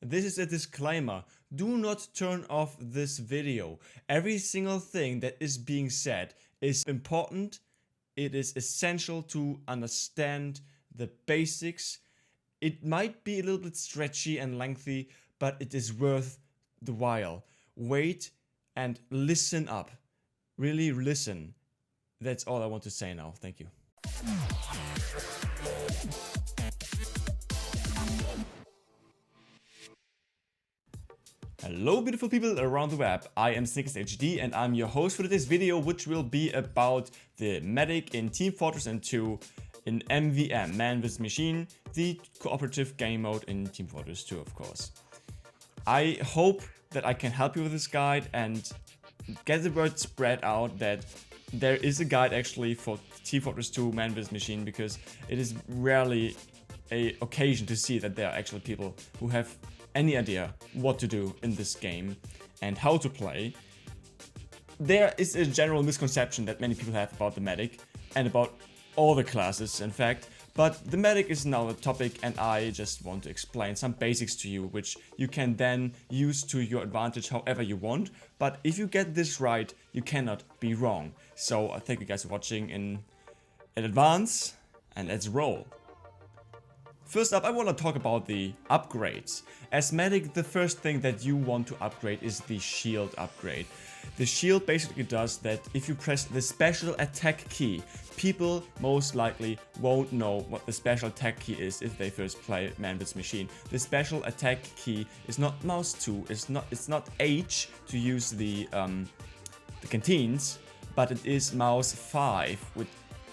This is a disclaimer. Do not turn off this video. Every single thing that is being said is important. It is essential to understand the basics. It might be a little bit stretchy and lengthy, but it is worth the while. Wait and listen up. Really listen. That's all I want to say now. Thank you. Hello beautiful people around the web, I am SnickesHD and I'm your host for today's video, which will be about the medic in Team Fortress 2 in MVM, Man vs Machine, the cooperative game mode in Team Fortress 2 of course. I hope that I can help you with this guide and get the word spread out that there is a guide actually for Team Fortress 2 Man vs Machine, because it is rarely an occasion to see that there are actually people who have any idea what to do in this game and how to play. There is a general misconception that many people have about the medic and about all the classes in fact, but the medic is now a topic and I just want to explain some basics to you which you can then use to your advantage however you want, but if you get this right you cannot be wrong. So thank you guys for watching in advance and let's roll. First up, I want to talk about the upgrades. As medic, the first thing that you want to upgrade is the shield upgrade. The shield basically does that if you press the special attack key, people most likely won't know what the special attack key is if they first play Man vs Machine. The special attack key is not mouse 2, it's not H to use the canteens, but it is mouse 5,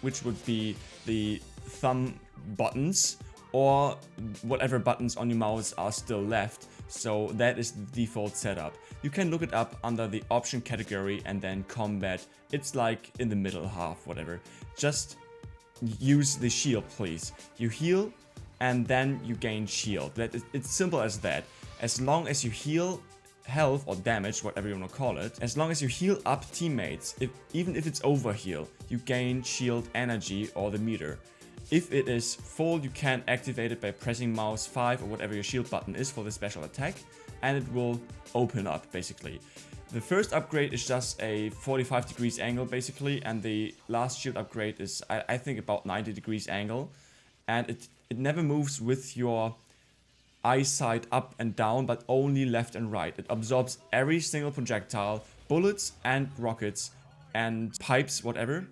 which would be the thumb buttons, or whatever buttons on your mouse are still left. So that is the default setup. You can look it up under the option category and then combat. It's like in the middle half, whatever. Just use the shield, please. You heal and then you gain shield. It's simple as that. As long as you heal health or damage, whatever you want to call it, as long as you heal up teammates, even if it's overheal, you gain shield energy or the meter. If it is full, you can activate it by pressing mouse 5 or whatever your shield button is for the special attack, and it will open up basically. The first upgrade is just a 45 degrees angle basically, and the last shield upgrade is I think about 90 degrees angle, and it never moves with your eyesight up and down but only left and right. It absorbs every single projectile, bullets and rockets and pipes, whatever,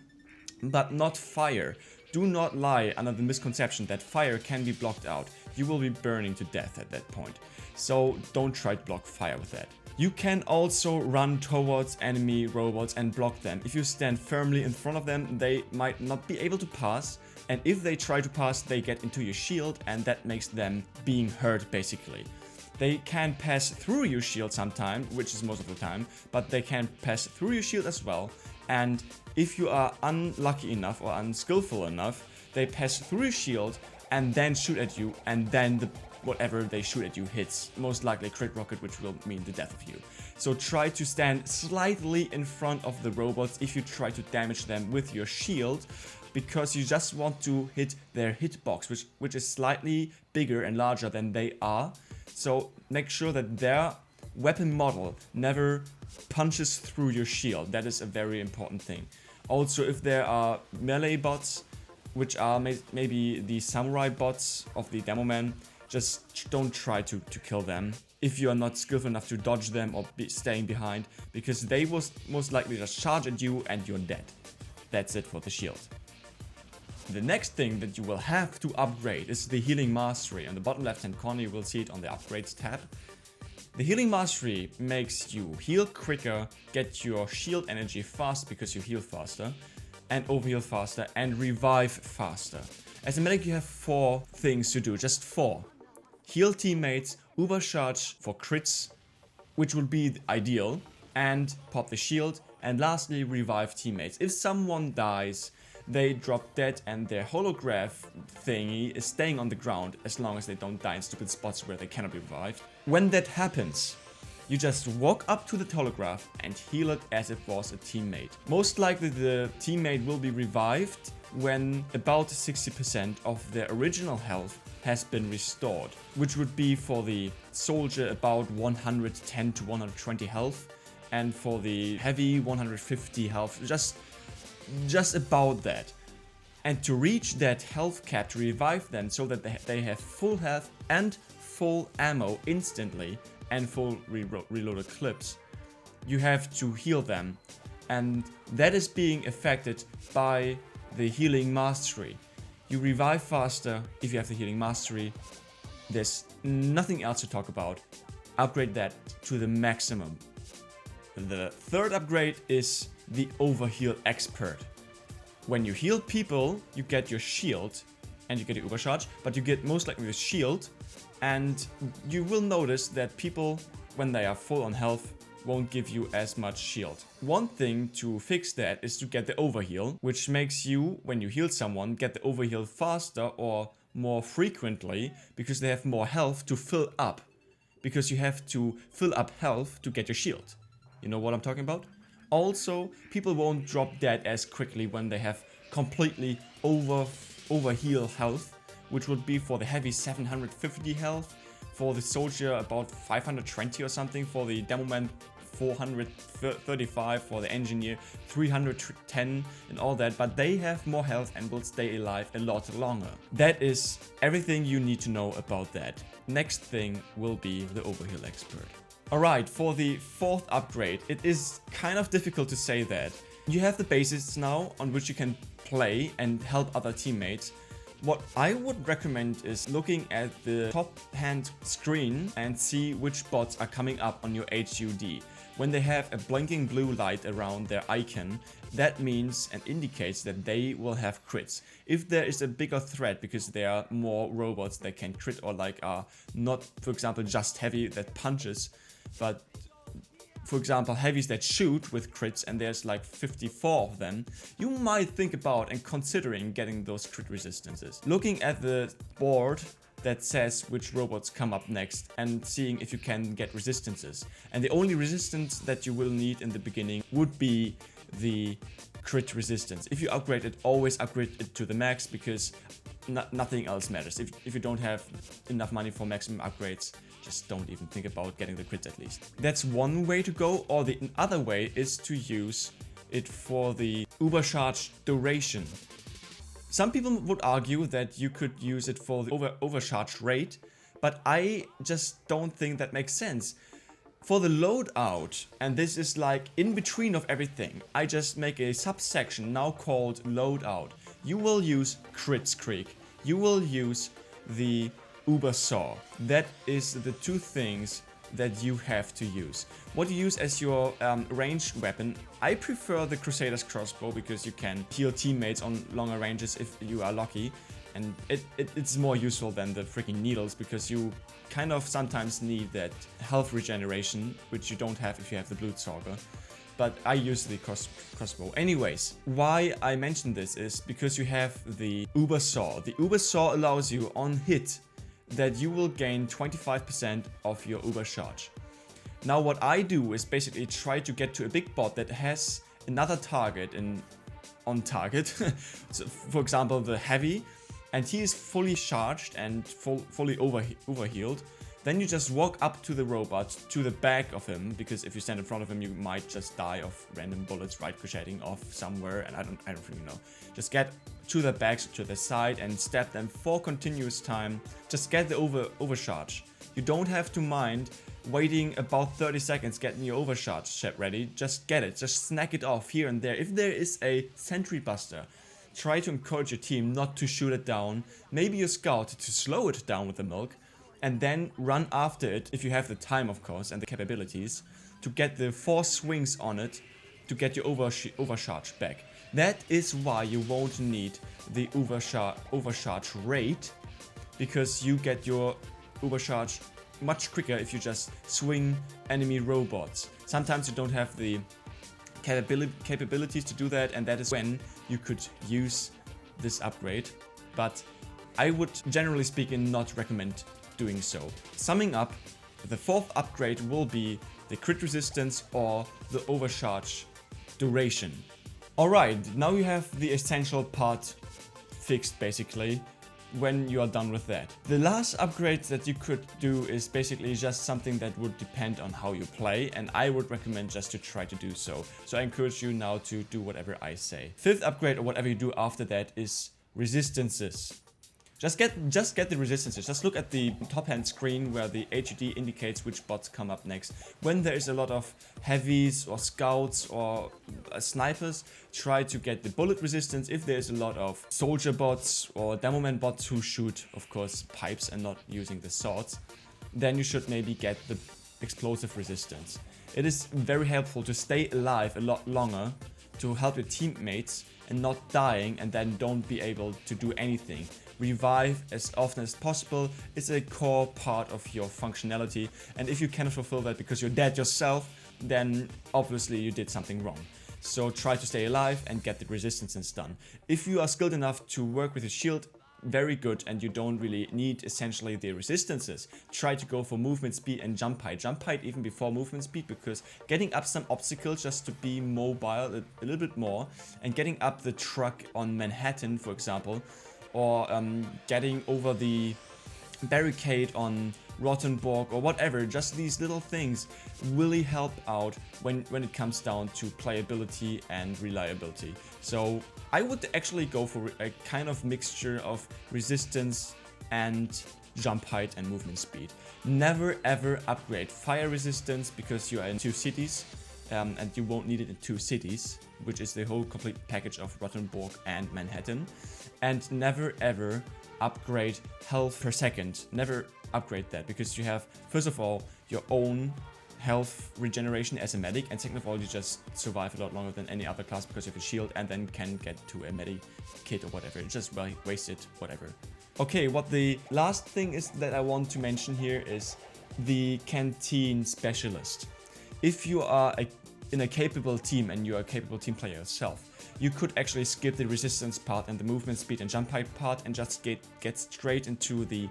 but not fire. Do not lie under the misconception that fire can be blocked out. You will be burning to death at that point. So don't try to block fire with that. You can also run towards enemy robots and block them. If you stand firmly in front of them, they might not be able to pass. And if they try to pass, they get into your shield and that makes them being hurt basically. They can pass through your shield sometimes, which is most of the time, but they can pass through your shield as well. And if you are unlucky enough or unskillful enough, they pass through your shield and then shoot at you, and then whatever they shoot at you hits. Most likely a crit rocket, which will mean the death of you. So try to stand slightly in front of the robots if you try to damage them with your shield, because you just want to hit their hitbox, which is slightly bigger and larger than they are. So make sure that their weapon model never punches through your shield. That is a very important thing. Also, if there are melee bots, which are maybe the samurai bots of the demo man, just don't try to kill them if you are not skillful enough to dodge them or be staying behind, because they will most likely just charge at you and you're dead. That's it for the shield. The next thing that you will have to upgrade is the healing mastery. On the bottom left hand corner you will see it on the upgrades tab. The healing mastery makes you heal quicker, get your shield energy fast because you heal faster, and overheal faster, and revive faster. As a medic you have 4 things to do, just 4. Heal teammates, overcharge for crits, which would be ideal, and pop the shield, and lastly revive teammates. If someone dies, they drop dead and their holograph thingy is staying on the ground as long as they don't die in stupid spots where they cannot be revived. When that happens, You just walk up to the holograph and heal it as it was a teammate. Most likely the teammate will be revived when about 60% of their original health has been restored, which would be for the soldier about 110 to 120 health, and for the heavy 150 health, just about that. And to reach that health cap, to revive them so that they have full health and full ammo instantly and full reloaded clips, you have to heal them, and that is being affected by the healing mastery. You revive faster if you have the healing mastery. There's nothing else to talk about. Upgrade that to the maximum. The third upgrade is the overheal expert. When you heal people, you get your shield and you get your overcharge, but you get most likely the shield, and you will notice that people, when they are full on health, won't give you as much shield. One thing to fix that is to get the overheal, which makes you, when you heal someone, get the overheal faster or more frequently because they have more health to fill up. Because you have to fill up health to get your shield. You know what I'm talking about? Also, people won't drop dead as quickly when they have completely overheal health, which would be for the heavy 750 health, for the soldier about 520 or something, for the demoman 435, for the engineer 310 and all that, but they have more health and will stay alive a lot longer. That is everything you need to know about that. Next thing will be the overheal expert. Alright, for the fourth upgrade, it is kind of difficult to say that. You have the bases now on which you can play and help other teammates. What I would recommend is looking at the top hand screen and see which bots are coming up on your HUD. When they have a blinking blue light around their icon, that means and indicates that they will have crits. If there is a bigger threat because there are more robots that can crit or like are not, for example, just heavy that punches, but for example heavies that shoot with crits and there's like 54 of them, you might think about and considering getting those crit resistances. Looking at the board that says which robots come up next and seeing if you can get resistances. And the only resistance that you will need in the beginning would be the crit resistance. If you upgrade it, always upgrade it to the max because nothing else matters. If you don't have enough money for maximum upgrades, just don't even think about getting the crits at least. That's one way to go, or the other way is to use it for the overcharge duration. Some people would argue that you could use it for the overcharge rate, but I just don't think that makes sense. For the loadout, and this is like in between of everything, I just make a subsection now called loadout. You will use crit streak. You will use the Uber Saw. That is the two things that you have to use. What you use as your ranged weapon, I prefer the Crusader's crossbow because you can heal teammates on longer ranges if you are lucky, and it's more useful than the freaking needles because you kind of sometimes need that health regeneration, which you don't have if you have the Blutsauger. But I use the crossbow. Anyways, why I mention this is because you have the Uber Saw. The Uber Saw allows you on hit that you will gain 25% of your overcharge. Now what I do is basically try to get to a big bot that has another target on target. So for example the heavy, and he is fully charged and fully overhealed. Then you just walk up to the robot, to the back of him, because if you stand in front of him, you might just die of random bullets ricocheting off somewhere, and I don't really know. Just get to the back, to the side, and stab them for continuous time. Just get the overcharge. You don't have to mind waiting about 30 seconds getting your overcharge set ready. Just get it. Just snack it off here and there. If there is a sentry buster, try to encourage your team not to shoot it down. Maybe your scout to slow it down with the milk, and then run after it, if you have the time of course, and the capabilities, to get the 4 swings on it, to get your overcharge back. That is why you won't need the overcharge rate, because you get your overcharge much quicker if you just swing enemy robots. Sometimes you don't have the capabilities to do that, and that is when you could use this upgrade, but I would generally speaking not recommend doing so. Summing up, The fourth upgrade will be the crit resistance or the overcharge duration. Alright, now you have the essential part fixed basically when you are done with that. The last upgrade that you could do is basically just something that would depend on how you play, and I would recommend just to try to do so. So I encourage you now to do whatever I say. Fifth upgrade, or whatever you do after that, is resistances. Just get the resistances. Just look at the top hand screen where the HUD indicates which bots come up next. When there is a lot of heavies or scouts or snipers, try to get the bullet resistance. If there is a lot of soldier bots or demoman bots who shoot, of course, pipes and not using the swords, then you should maybe get the explosive resistance. It is very helpful to stay alive a lot longer, to help your teammates and not dying and then don't be able to do anything. Revive as often as possible is a core part of your functionality, and if you cannot fulfill that because you're dead yourself, then obviously you did something wrong. So try to stay alive and get the resistance done. If you are skilled enough to work with a shield, very good, and you don't really need essentially the resistances, try to go for movement speed and jump height. Jump height even before movement speed, because getting up some obstacles just to be mobile a little bit more, and getting up the truck on Manhattan, for example, or getting over the barricade on Rottenburg or whatever, just these little things really help out when it comes down to playability and reliability. So I would actually go for a kind of mixture of resistance and jump height and movement speed. Never ever upgrade fire resistance because you are in 2 cities, and you won't need it in 2 cities, which is the whole complete package of Rottenburg and Manhattan. And never ever upgrade health per second. Never upgrade that, because you have, first of all, your own health regeneration as a medic, and second of all, you just survive a lot longer than any other class because you have a shield and then can get to a medic kit or whatever. It's just wasted, whatever. Okay, what the last thing is that I want to mention here is the canteen specialist. If you are in a capable team and you are a capable team player yourself, you could actually skip the resistance part and the movement speed and jump height part and just get straight into the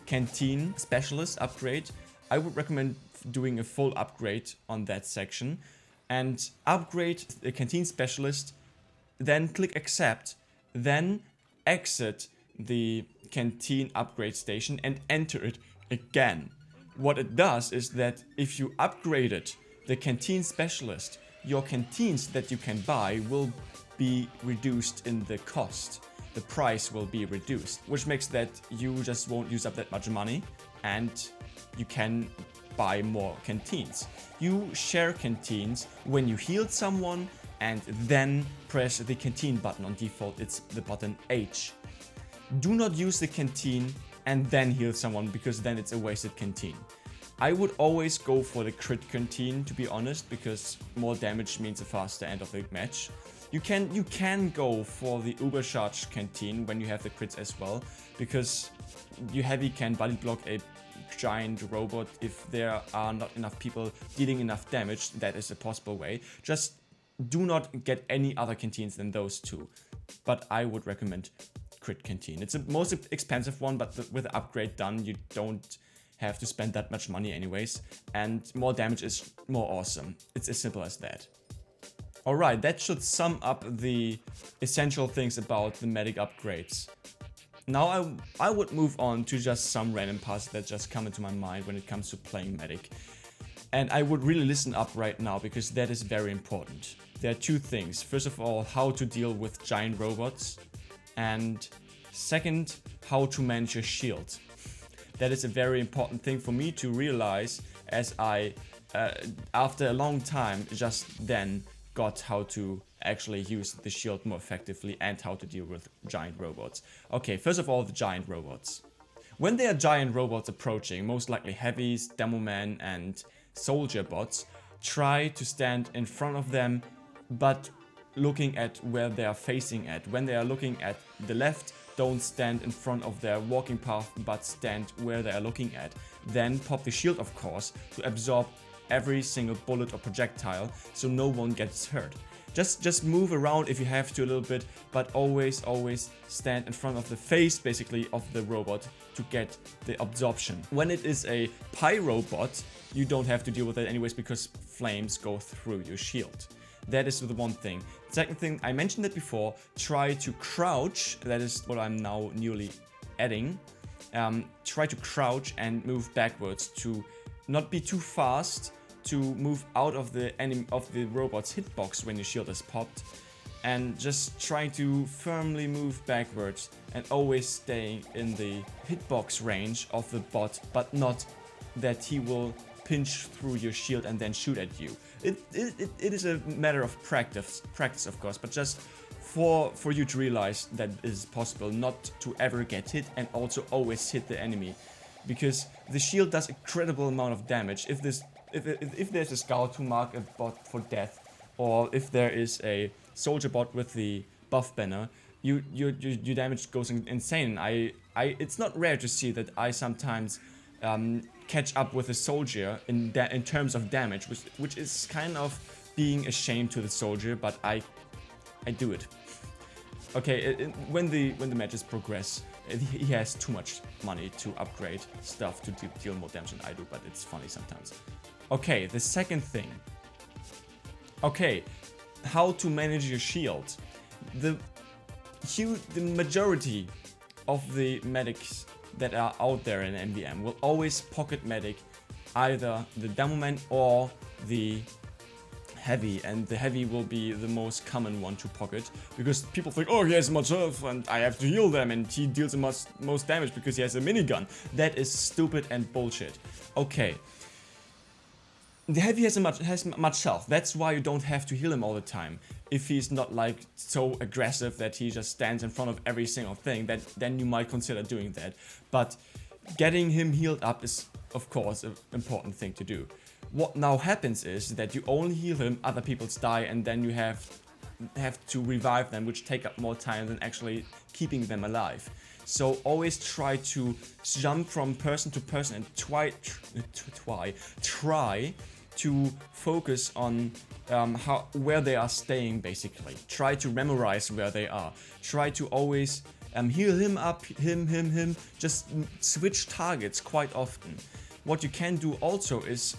canteen specialist upgrade. I would recommend doing a full upgrade on that section and upgrade the canteen specialist, then click accept, then exit the canteen upgrade station and enter it again. What it does is that if you upgraded the canteen specialist, your canteens that you can buy will be reduced in the cost. The price will be reduced, which makes that you just won't use up that much money and you can buy more canteens. You share canteens when you healed someone and then press the canteen button. On default, it's the button H. Do not use the canteen and then heal someone, because then it's a wasted canteen. I would always go for the crit canteen, to be honest, because more damage means a faster end of the match. You can go for the overcharged canteen when you have the crits as well, because you heavy can body block a giant robot if there are not enough people dealing enough damage. That is a possible way. Just do not get any other canteens than those two. But I would recommend crit canteen. It's the most expensive one, but with the upgrade done, you don't have to spend that much money anyways, and more damage is more awesome. It's as simple as that. Alright, that should sum up the essential things about the medic upgrades. Now I would move on to just some random parts that just come into my mind when it comes to playing medic. And I would really listen up right now, because that is very important. There are 2 things. First of all, how to deal with giant robots, and second, how to manage your shield. That is a very important thing for me to realize, as I, after a long time, just then got how to actually use the shield more effectively and how to deal with giant robots. Okay, first of all, the giant robots. When there are giant robots approaching, most likely heavies, demoman and soldier bots, try to stand in front of them, but looking at where they are facing at. When they are looking at the left, don't stand in front of their walking path, but stand where they are looking at. Then pop the shield, of course, to absorb every single bullet or projectile, so no one gets hurt. Just move around if you have to a little bit, but always stand in front of the face basically of the robot to get the absorption. When it is a pyro bot, you don't have to deal with that anyways because flames go through your shield. That is the one thing. Second thing, I mentioned it before, try to crouch. That is what I'm now newly adding. Try to crouch and move backwards to not be too fast, to move out of the robot's hitbox when your shield is popped, and just try to firmly move backwards and always staying in the hitbox range of the bot, but not that he will pinch through your shield and then shoot at you. It is a matter of practice of course, but just for you to realize that it is possible not to ever get hit and also always hit the enemy, because the shield does incredible amount of damage. If there's a scout to mark a bot for death, or if there is a soldier bot with the buff banner, your damage goes insane. It's not rare to see that I sometimes catch up with a soldier in terms of damage, which is kind of being a shame to the soldier, but I do it. Okay, when the matches progress, he has too much money to upgrade stuff to deal more damage than I do, but it's funny sometimes. Okay, the second thing. Okay, how to manage your shield. The majority of the medics that are out there in MVM will always pocket medic either the demo man or the heavy, and the heavy will be the most common one to pocket because people think, oh, he has much health and I have to heal them, and he deals the most damage because he has a minigun. That is stupid and bullshit. Okay, the heavy has much health. That's why you don't have to heal him all the time. If he's not like so aggressive that he just stands in front of every single thing, then you might consider doing that. But getting him healed up is of course an important thing to do. What now happens is that you only heal him, other people die, and then you have to revive them, which take up more time than actually keeping them alive. So always try to jump from person to person and try to focus on where they are staying basically. Try to memorize where they are. Try to always heal him up, him. Just switch targets quite often. What you can do also is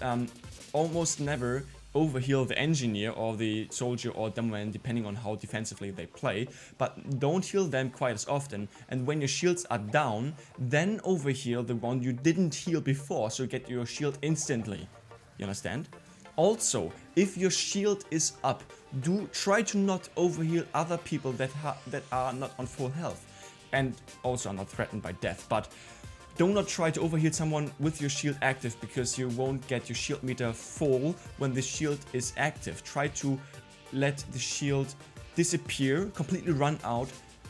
almost never overheal the engineer or the soldier or demo man, depending on how defensively they play, but don't heal them quite as often. And when your shields are down, then overheal the one you didn't heal before, so you get your shield instantly. You understand? Also, if your shield is up, try to not overheal other people that are not on full health and also are not threatened by death. But do not try to overheal someone with your shield active, because you won't get your shield meter full when the shield is active. Try to let the shield disappear, completely run out,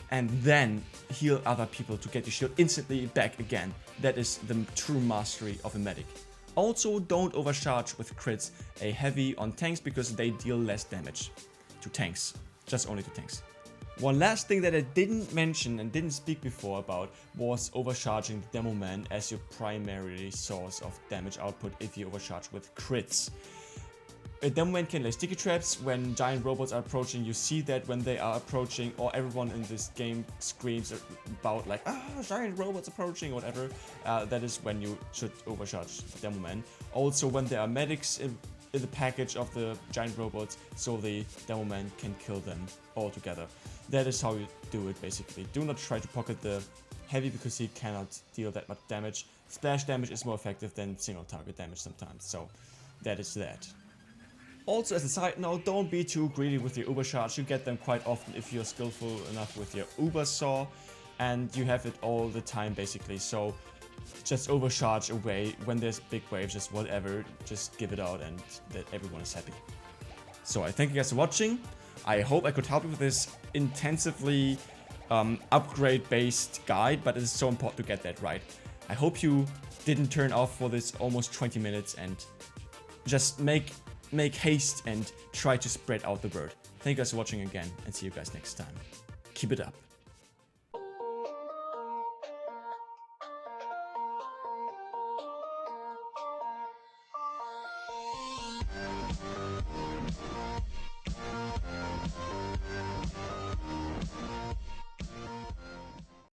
and then heal other people to get your shield instantly back again. That is the true mastery of a medic. Also, don't overcharge with crits a heavy on tanks, because they deal less damage to tanks, just only to tanks. One last thing that I didn't mention and didn't speak before about was overcharging the demo man as your primary source of damage output if you overcharge with crits. A demo man can lay sticky traps when giant robots are approaching. You see that when they are approaching, or everyone in this game screams about like, giant robots approaching, whatever. That is when you should overcharge the demo man. Also, when there are medics in the package of the giant robots, so the demo man can kill them all together. That is how you do it basically. Do not try to pocket the heavy, because he cannot deal that much damage. Splash damage is more effective than single target damage sometimes, so that is that. Also, as a side note, don't be too greedy with your overcharge. You get them quite often if you're skillful enough with your uber saw, and you have it all the time basically. So just overcharge away when there's big waves, just whatever, just give it out and that everyone is happy. So I thank you guys for watching. I hope I could help you with this intensively upgrade based guide, but it is so important to get that right. I hope you didn't turn off for this almost 20 minutes and just make haste and try to spread out the word. Thank you guys for watching again, and see you guys next time. Keep it up.